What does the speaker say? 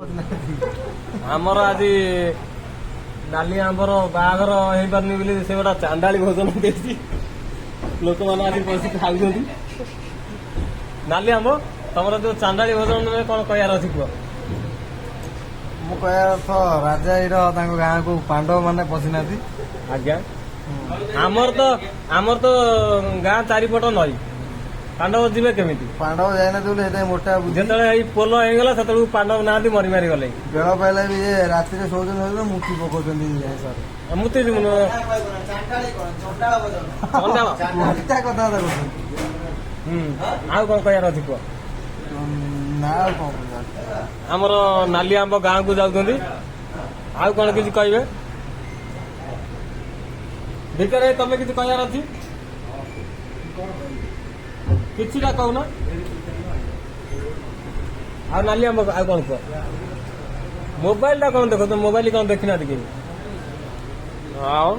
आमर आज नाली आंबर बाहागर हो पारनी बोली से गोटा चांदाली भोजन देसी लोक मैंने आज बस खाऊ नाली आंब तुम जो चांदाली भोजन में कौन कहार अच्छी कह मु कहया अर्थ राजा गाँ को पांडव माने पशिना आज्ञा आमर तो गाँ चारिपट नई पांडव जी केमी पांडव जाइना बोले मोटा जो पोल होगा से पांडव ना मरी मारी गले बेल पाइला भी राति शोचन मुक्ति पकाउछन् मुक्ति कथा आउ कौन कहार अच्छी कह ना आमर नाली आंब गाँ को जाऊँ आउ कौन किसी कहे भितर तमें किसी कहार अच्छी किछिटा कहूना आ नाली आंब आ कौन कह मोबाइल टा कौन देख तो मोबाइल कौन देखना टी आओ